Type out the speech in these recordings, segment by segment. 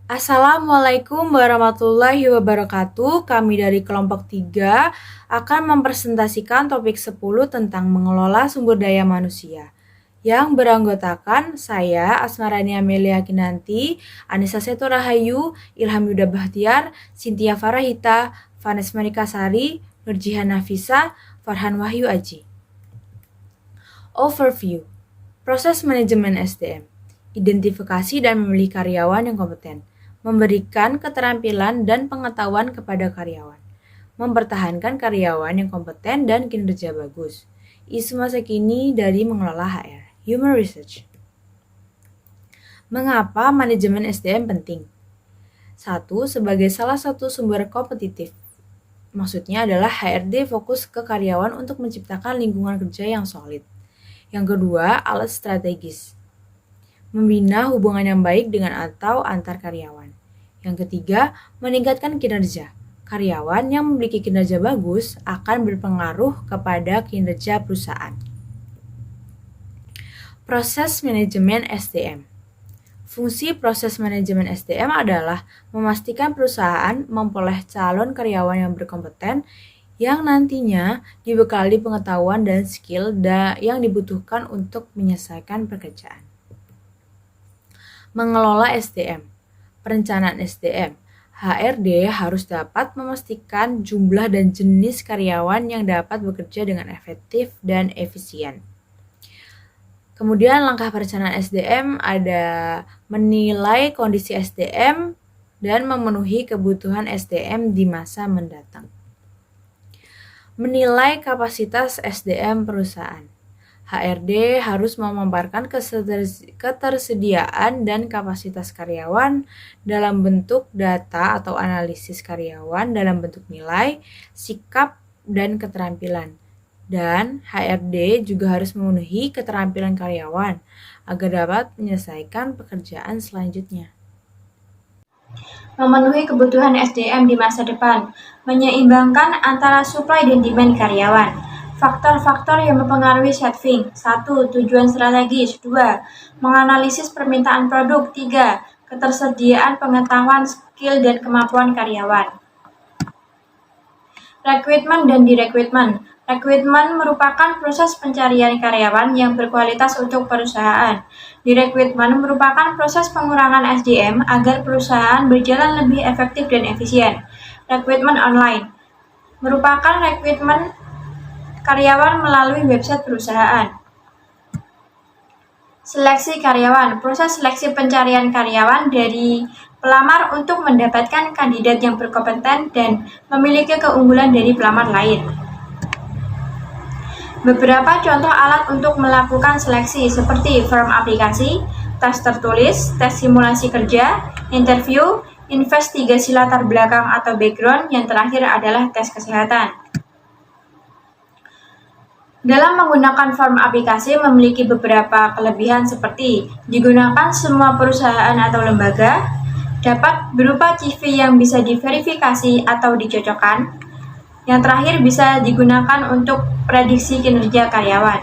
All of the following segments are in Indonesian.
Assalamualaikum warahmatullahi wabarakatuh. Kami dari kelompok 3 akan mempresentasikan topik 10 tentang mengelola sumber daya manusia yang beranggotakan saya, Asmarani Amelia Kinanti, Anissa Seto Rahayu, Ilham Yuda Bahtiar, Cynthia Farahita, Vanes Monika Sari, Nurjihan Nafisa, Farhan Wahyu Aji. Overview. Proses manajemen SDM. Identifikasi dan memilih karyawan yang kompeten. Memberikan keterampilan dan pengetahuan kepada karyawan, mempertahankan karyawan yang kompeten dan kinerja bagus. Isu masa kini dari mengelola HR, Human Research. Mengapa manajemen SDM penting? 1. Sebagai salah satu sumber kompetitif. Maksudnya adalah HRD fokus ke karyawan untuk menciptakan lingkungan kerja yang solid. Yang kedua, alat strategis. Membina hubungan yang baik dengan atau antar karyawan. Yang ketiga, meningkatkan kinerja. Karyawan yang memiliki kinerja bagus akan berpengaruh kepada kinerja perusahaan. Proses manajemen SDM. Fungsi proses manajemen SDM adalah memastikan perusahaan memperoleh calon karyawan yang berkompeten yang nantinya dibekali pengetahuan dan skill yang dibutuhkan untuk menyelesaikan pekerjaan. Mengelola SDM. Perencanaan SDM. HRD harus dapat memastikan jumlah dan jenis karyawan yang dapat bekerja dengan efektif dan efisien. Kemudian langkah perencanaan SDM ada menilai kondisi SDM dan memenuhi kebutuhan SDM di masa mendatang. Menilai kapasitas SDM perusahaan. HRD harus memaparkan ketersediaan dan kapasitas karyawan dalam bentuk data atau analisis karyawan dalam bentuk nilai, sikap, dan keterampilan. Dan HRD juga harus memenuhi keterampilan karyawan agar dapat menyelesaikan pekerjaan selanjutnya. Memenuhi kebutuhan SDM di masa depan, menyeimbangkan antara supply dan demand karyawan. Faktor-faktor yang mempengaruhi saving. 1. Tujuan strategis. 2. Menganalisis permintaan produk. 3. Ketersediaan pengetahuan, skill, dan kemampuan karyawan. Rekrutmen dan direkrutmen. Rekrutmen merupakan proses pencarian karyawan yang berkualitas untuk perusahaan. Direkrutmen merupakan proses pengurangan SDM agar perusahaan berjalan lebih efektif dan efisien. Rekrutmen online merupakan rekrutmen karyawan melalui website perusahaan. Seleksi karyawan, proses seleksi pencarian karyawan dari pelamar untuk mendapatkan kandidat yang berkompeten dan memiliki keunggulan dari pelamar lain. Beberapa contoh alat untuk melakukan seleksi seperti form aplikasi, tes tertulis, tes simulasi kerja, interview, investigasi latar belakang atau background, yang terakhir adalah tes kesehatan. Dalam menggunakan form aplikasi memiliki beberapa kelebihan seperti digunakan semua perusahaan atau lembaga, dapat berupa CV yang bisa diverifikasi atau dicocokkan, yang terakhir bisa digunakan untuk prediksi kinerja karyawan.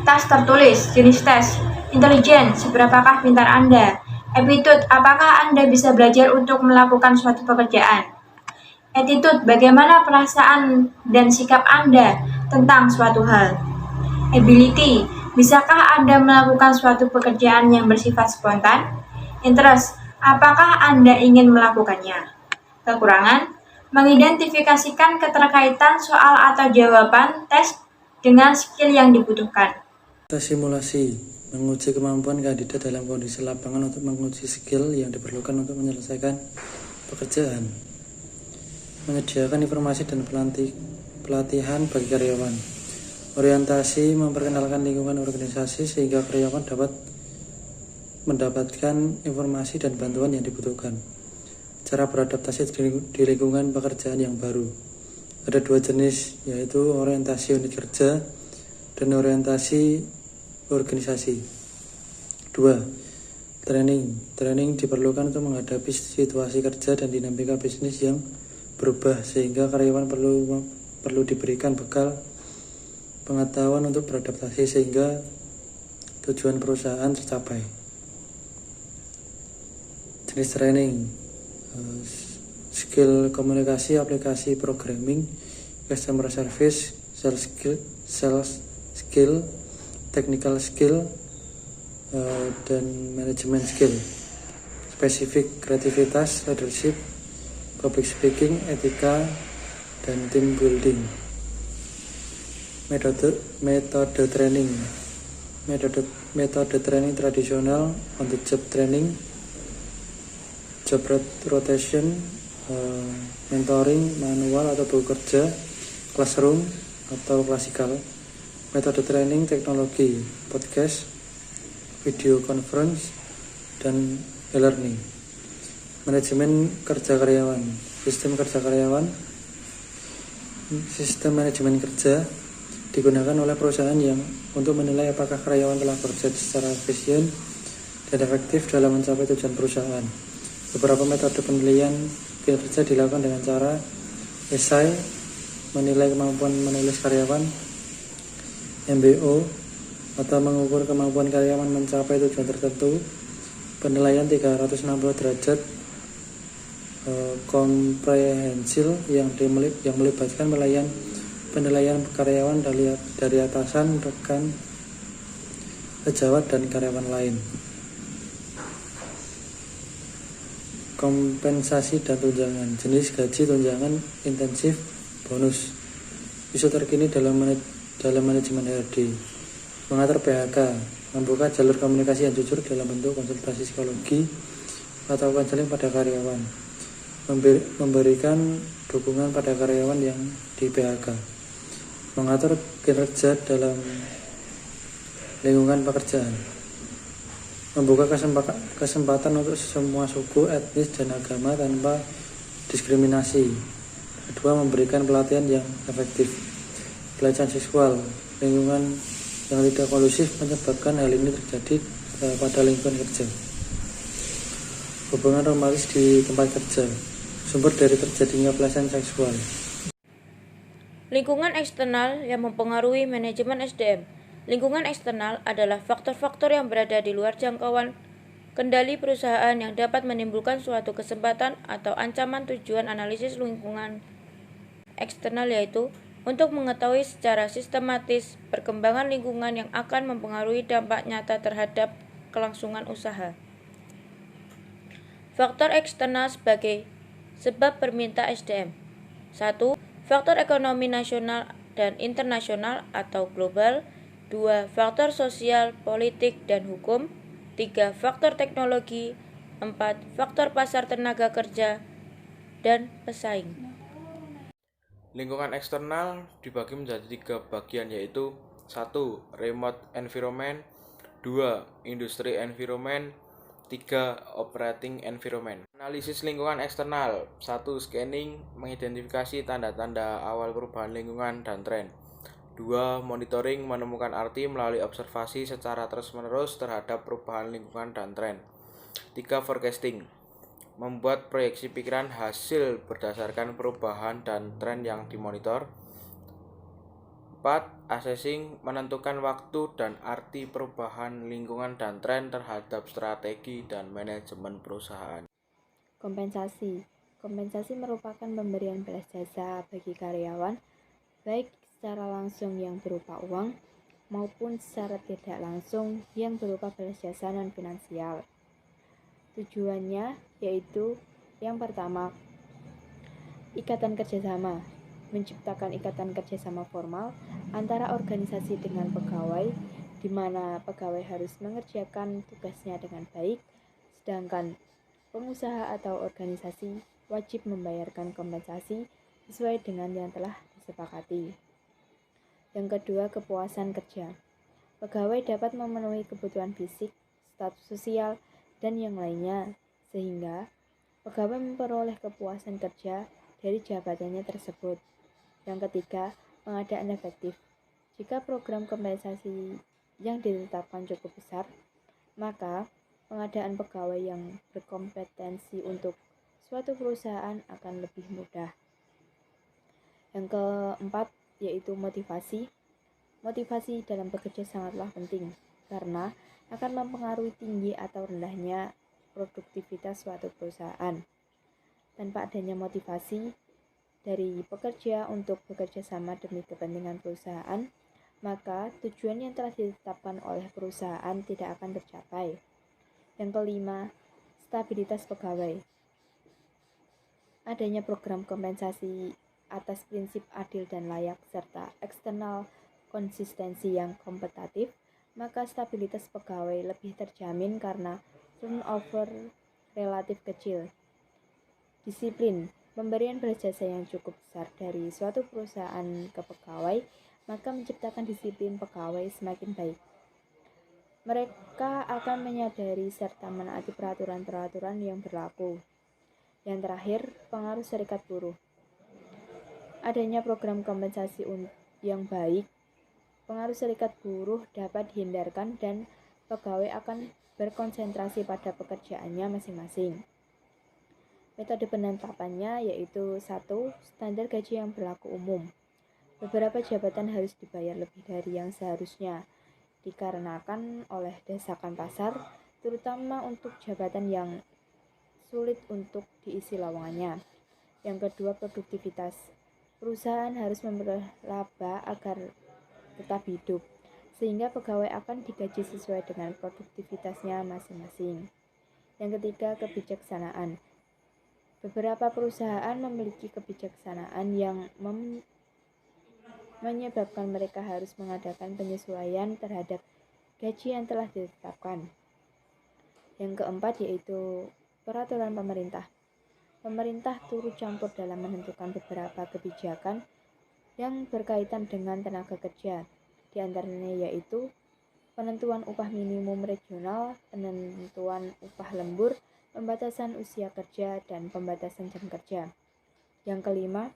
Tes tertulis, jenis tes, intelijen, seberapakah pintar Anda, aptitude, apakah Anda bisa belajar untuk melakukan suatu pekerjaan. Attitude, bagaimana perasaan dan sikap Anda tentang suatu hal. Ability, bisakah Anda melakukan suatu pekerjaan yang bersifat spontan. Interest, apakah Anda ingin melakukannya. Kekurangan, mengidentifikasikan keterkaitan soal atau jawaban tes dengan skill yang dibutuhkan. Tes simulasi, menguji kemampuan kandidat dalam kondisi lapangan untuk menguji skill yang diperlukan untuk menyelesaikan pekerjaan. Menyediakan informasi dan pelatihan bagi karyawan. Orientasi, memperkenalkan lingkungan organisasi sehingga karyawan dapat mendapatkan informasi dan bantuan yang dibutuhkan. Cara beradaptasi di lingkungan pekerjaan yang baru. Ada dua jenis, yaitu orientasi unit kerja dan orientasi organisasi. 2. Training diperlukan untuk menghadapi situasi kerja dan dinamika bisnis yang berubah sehingga karyawan perlu diberikan bekal pengetahuan untuk beradaptasi sehingga tujuan perusahaan tercapai. Jenis training, skill komunikasi, aplikasi programming, customer service, sales skill, technical skill, dan manajemen skill. Spesifik kreativitas, leadership, public speaking, etika, dan team building. Metode training. Metode training tradisional, on the job training, job rotation, mentoring, manual atau buku kerja, classroom atau klasikal. Metode training teknologi, podcast, video conference, dan e-learning. Manajemen kerja karyawan. Sistem manajemen kerja digunakan oleh perusahaan yang untuk menilai apakah karyawan telah bekerja secara efisien dan efektif dalam mencapai tujuan perusahaan. Beberapa metode penilaian kinerja dilakukan dengan cara esai, menilai kemampuan menulis karyawan, MBO, atau mengukur kemampuan karyawan mencapai tujuan tertentu, penilaian 360 derajat komprehensil yang melibatkan penilaian karyawan dari atasan, rekan, pejabat, dan karyawan lain. Kompensasi dan tunjangan, jenis gaji, tunjangan, intensif, bonus. Isu terkini dalam manajemen HRD. Mengatur PHK, membuka jalur komunikasi yang jujur dalam bentuk konsultasi psikologi atau konseling pada karyawan, memberikan dukungan pada karyawan yang di PHK, mengatur kinerja dalam lingkungan pekerjaan, membuka kesempatan untuk semua suku, etnis, dan agama tanpa diskriminasi. Kedua, memberikan pelatihan yang efektif. Pelecehan seksual, lingkungan yang tidak kondusif menyebabkan hal ini terjadi pada lingkungan kerja. Hubungan romantis di tempat kerja, sumber dari terjadinya pelecehan seksual. Lingkungan eksternal yang mempengaruhi manajemen SDM. Lingkungan eksternal adalah faktor-faktor yang berada di luar jangkauan kendali perusahaan yang dapat menimbulkan suatu kesempatan atau ancaman. Tujuan analisis lingkungan eksternal yaitu untuk mengetahui secara sistematis perkembangan lingkungan yang akan mempengaruhi dampak nyata terhadap kelangsungan usaha. Faktor eksternal sebagai sebab berminta SDM. 1. Faktor ekonomi nasional dan internasional atau global. 2. Faktor sosial, politik, dan hukum. 3. Faktor teknologi. 4. Faktor pasar tenaga kerja dan pesaing. Lingkungan eksternal dibagi menjadi 3 bagian yaitu 1. Remote environment, 2. Industry environment, 3. Operating environment. Analisis lingkungan eksternal. 1. Scanning, mengidentifikasi tanda-tanda awal perubahan lingkungan dan tren. 2. Monitoring, menemukan arti melalui observasi secara terus-menerus terhadap perubahan lingkungan dan tren. 3. Forecasting, membuat proyeksi pikiran hasil berdasarkan perubahan dan tren yang dimonitor. 4. Assessing, menentukan waktu dan arti perubahan lingkungan dan tren terhadap strategi dan manajemen perusahaan. Kompensasi. Kompensasi merupakan pemberian balas jasa bagi karyawan, baik secara langsung yang berupa uang, maupun secara tidak langsung yang berupa balas jasa non-finansial. Tujuannya yaitu yang pertama, ikatan kerjasama, menciptakan ikatan kerjasama formal antara organisasi dengan pegawai, di mana pegawai harus mengerjakan tugasnya dengan baik, sedangkan pengusaha atau organisasi wajib membayarkan kompensasi sesuai dengan yang telah disepakati. Yang kedua, kepuasan kerja. Pegawai dapat memenuhi kebutuhan fisik, status sosial, dan yang lainnya, sehingga pegawai memperoleh kepuasan kerja dari jabatannya tersebut. Yang ketiga, pengadaan efektif. Jika program kompensasi yang ditetapkan cukup besar, maka pengadaan pegawai yang berkompetensi untuk suatu perusahaan akan lebih mudah. Yang keempat, yaitu motivasi. Motivasi dalam bekerja sangatlah penting, karena akan mempengaruhi tinggi atau rendahnya produktivitas suatu perusahaan. Tanpa adanya motivasi dari pekerja untuk bekerja sama demi kepentingan perusahaan, maka tujuan yang telah ditetapkan oleh perusahaan tidak akan tercapai. Yang kelima, stabilitas pegawai. Adanya program kompensasi atas prinsip adil dan layak serta eksternal konsistensi yang kompetitif, maka stabilitas pegawai lebih terjamin karena turnover relatif kecil. Disiplin, pemberian berjasa yang cukup besar dari suatu perusahaan ke pegawai, maka menciptakan disiplin pegawai semakin baik. Mereka akan menyadari serta menaati peraturan-peraturan yang berlaku. Yang terakhir, pengaruh serikat buruh. Adanya program kompensasi yang baik, pengaruh serikat buruh dapat dihindarkan dan pegawai akan berkonsentrasi pada pekerjaannya masing-masing. Metode penetapannya yaitu 1. Standar gaji yang berlaku umum. Beberapa jabatan harus dibayar lebih dari yang seharusnya, dikarenakan oleh desakan pasar, terutama untuk jabatan yang sulit untuk diisi lowongannya. Yang kedua, produktivitas. Perusahaan harus meraba agar tetap hidup, sehingga pegawai akan digaji sesuai dengan produktivitasnya masing-masing. Yang ketiga, kebijaksanaan. Beberapa perusahaan memiliki kebijaksanaan yang menyebabkan mereka harus mengadakan penyesuaian terhadap gaji yang telah ditetapkan. Yang keempat yaitu peraturan pemerintah. Pemerintah turut campur dalam menentukan beberapa kebijakan yang berkaitan dengan tenaga kerja, di antaranya yaitu penentuan upah minimum regional, penentuan upah lembur, pembatasan usia kerja, dan pembatasan jam kerja. Yang kelima,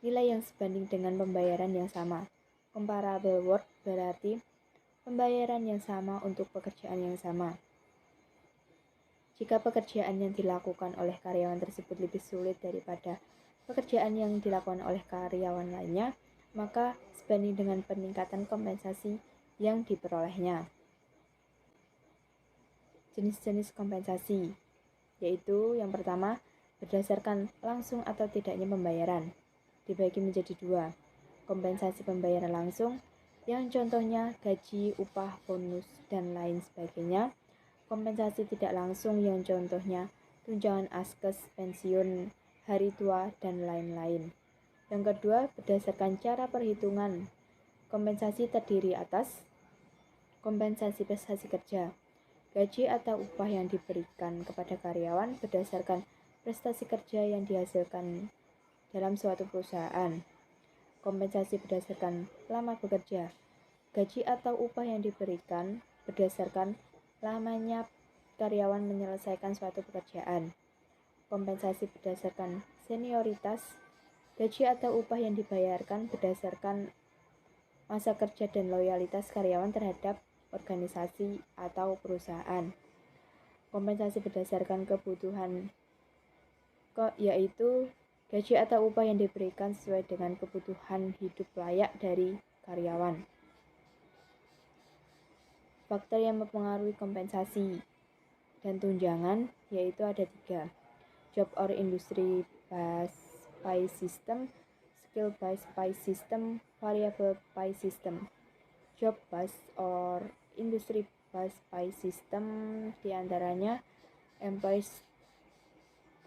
nilai yang sebanding dengan pembayaran yang sama. Comparable work berarti pembayaran yang sama untuk pekerjaan yang sama. Jika pekerjaan yang dilakukan oleh karyawan tersebut lebih sulit daripada pekerjaan yang dilakukan oleh karyawan lainnya, maka sebanding dengan peningkatan kompensasi yang diperolehnya. Jenis-jenis kompensasi, yaitu yang pertama, berdasarkan langsung atau tidaknya pembayaran, dibagi menjadi 2. Kompensasi pembayaran langsung, yang contohnya gaji, upah, bonus, dan lain sebagainya. Kompensasi tidak langsung, yang contohnya tunjangan askes, pensiun, hari tua, dan lain-lain. Yang kedua, berdasarkan cara perhitungan. Kompensasi terdiri atas kompensasi prestasi kerja. Gaji atau upah yang diberikan kepada karyawan berdasarkan prestasi kerja yang dihasilkan dalam suatu perusahaan. Kompensasi berdasarkan lama bekerja. Gaji atau upah yang diberikan berdasarkan lamanya karyawan menyelesaikan suatu pekerjaan. Kompensasi berdasarkan senioritas. Gaji atau upah yang dibayarkan berdasarkan masa kerja dan loyalitas karyawan terhadap organisasi atau perusahaan. Kompensasi berdasarkan kebutuhan yaitu gaji atau upah yang diberikan sesuai dengan kebutuhan hidup layak dari karyawan. Faktor yang mempengaruhi kompensasi dan tunjangan yaitu ada 3. Job or industry based pay system, skill based pay system, variable pay system. Job based or industry based pay system diantaranya employees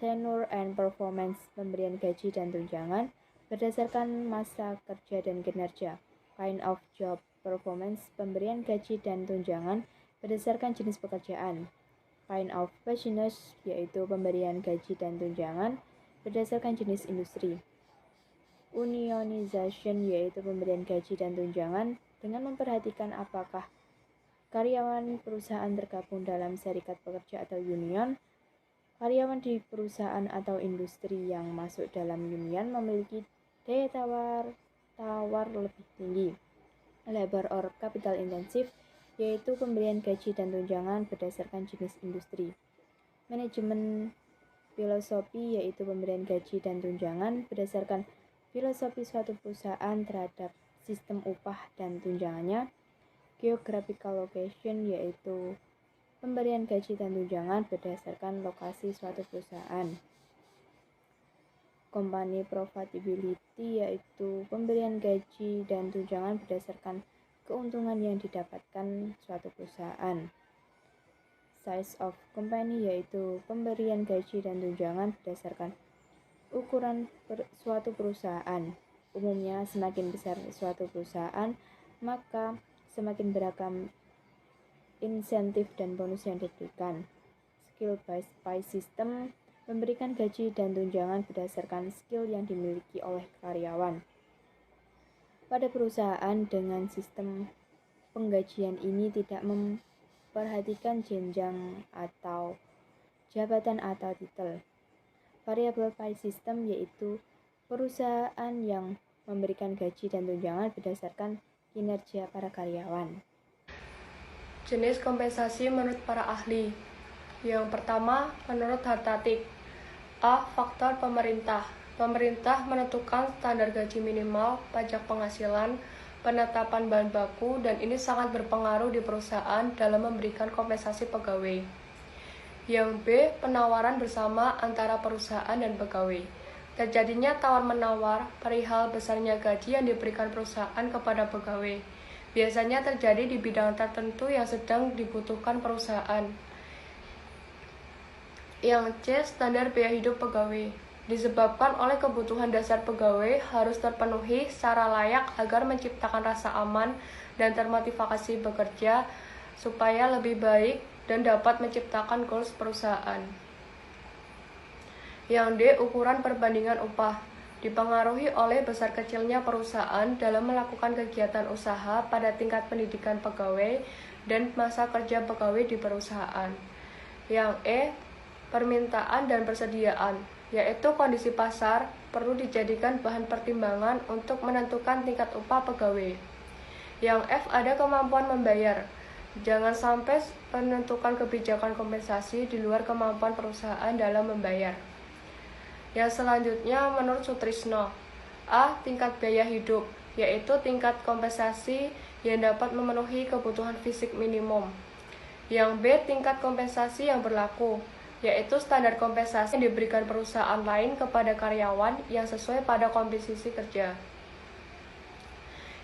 tenure and performance, pemberian gaji dan tunjangan berdasarkan masa kerja dan kinerja. Kind of job performance, pemberian gaji dan tunjangan berdasarkan jenis pekerjaan. Kind of business, yaitu pemberian gaji dan tunjangan berdasarkan jenis industri. Unionization, yaitu pemberian gaji dan tunjangan dengan memperhatikan apakah karyawan perusahaan tergabung dalam serikat pekerja atau union. Karyawan di perusahaan atau industri yang masuk dalam union memiliki daya tawar lebih tinggi. Labor or capital intensive, yaitu pemberian gaji dan tunjangan berdasarkan jenis industri. Manajemen filosofi, yaitu pemberian gaji dan tunjangan berdasarkan filosofi suatu perusahaan terhadap sistem upah dan tunjangannya. Geographical location, yaitu pemberian gaji dan tunjangan berdasarkan lokasi suatu perusahaan. Company profitability yaitu pemberian gaji dan tunjangan berdasarkan keuntungan yang didapatkan suatu perusahaan. Size of company yaitu pemberian gaji dan tunjangan berdasarkan ukuran suatu perusahaan. Umumnya semakin besar suatu perusahaan, maka semakin beragam insentif dan bonus yang diberikan. Skill based pay system memberikan gaji dan tunjangan berdasarkan skill yang dimiliki oleh karyawan. Pada perusahaan dengan sistem penggajian ini tidak memperhatikan jenjang atau jabatan atau titel. Variable pay system yaitu perusahaan yang memberikan gaji dan tunjangan berdasarkan kinerja para karyawan. Jenis kompensasi menurut para ahli. Yang pertama, menurut Hartatik. A. Faktor pemerintah. Pemerintah menentukan standar gaji minimal, pajak penghasilan, penetapan bahan baku, dan ini sangat berpengaruh di perusahaan dalam memberikan kompensasi pegawai. Yang B. Penawaran bersama antara perusahaan dan pegawai. Terjadinya tawar-menawar perihal besarnya gaji yang diberikan perusahaan kepada pegawai. Biasanya terjadi di bidang tertentu yang sedang dibutuhkan perusahaan. Yang C. Standar biaya hidup pegawai. Disebabkan oleh kebutuhan dasar pegawai harus terpenuhi secara layak agar menciptakan rasa aman dan termotivasi bekerja supaya lebih baik dan dapat menciptakan goals perusahaan. Yang D. Ukuran perbandingan upah. Dipengaruhi oleh besar kecilnya perusahaan dalam melakukan kegiatan usaha pada tingkat pendidikan pegawai dan masa kerja pegawai di perusahaan. Yang E. Permintaan dan persediaan, yaitu kondisi pasar perlu dijadikan bahan pertimbangan untuk menentukan tingkat upah pegawai. Yang F. Ada kemampuan membayar. Jangan sampai menentukan kebijakan kompensasi di luar kemampuan perusahaan dalam membayar. Yang selanjutnya menurut Sutrisno. A. Tingkat biaya hidup, yaitu tingkat kompensasi yang dapat memenuhi kebutuhan fisik minimum. Yang B. Tingkat kompensasi yang berlaku, yaitu standar kompensasi yang diberikan perusahaan lain kepada karyawan yang sesuai pada komposisi kerja.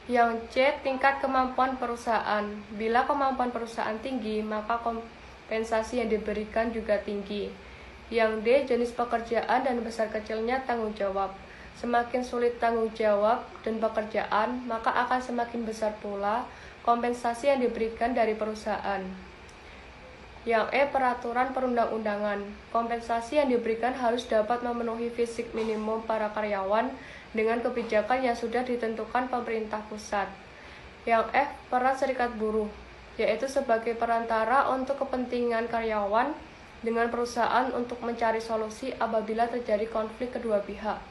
Yang C. Tingkat kemampuan perusahaan. Bila kemampuan perusahaan tinggi, maka kompensasi yang diberikan juga tinggi. Yang D. Jenis pekerjaan dan besar kecilnya tanggung jawab. Semakin sulit tanggung jawab dan pekerjaan, maka akan semakin besar pula kompensasi yang diberikan dari perusahaan. Yang E. Peraturan perundang-undangan. Kompensasi yang diberikan harus dapat memenuhi fisik minimum para karyawan dengan kebijakan yang sudah ditentukan pemerintah pusat. Yang F. Peran serikat buruh, yaitu sebagai perantara untuk kepentingan karyawan dengan perusahaan untuk mencari solusi apabila terjadi konflik kedua pihak.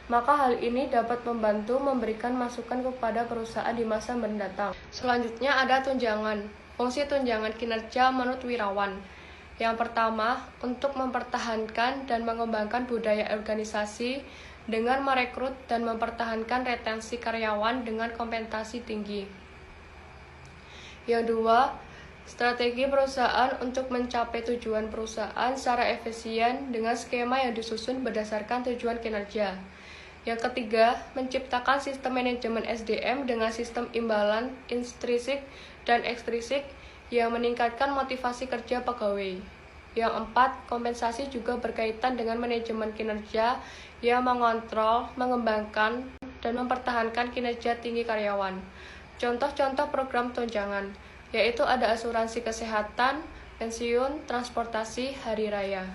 Maka hal ini dapat membantu memberikan masukan kepada perusahaan di masa mendatang. Selanjutnya ada tunjangan. Fungsi tunjangan kinerja menurut Wirawan. Yang pertama, untuk mempertahankan dan mengembangkan budaya organisasi dengan merekrut dan mempertahankan retensi karyawan dengan kompensasi tinggi. Yang dua, strategi perusahaan untuk mencapai tujuan perusahaan secara efisien dengan skema yang disusun berdasarkan tujuan kinerja. Yang ketiga, menciptakan sistem manajemen SDM dengan sistem imbalan intrinsik dan ekstrinsik yang meningkatkan motivasi kerja pegawai. Yang empat, kompensasi juga berkaitan dengan manajemen kinerja yang mengontrol, mengembangkan, dan mempertahankan kinerja tinggi karyawan. Contoh-contoh program tunjangan, yaitu ada asuransi kesehatan, pensiun, transportasi, hari raya.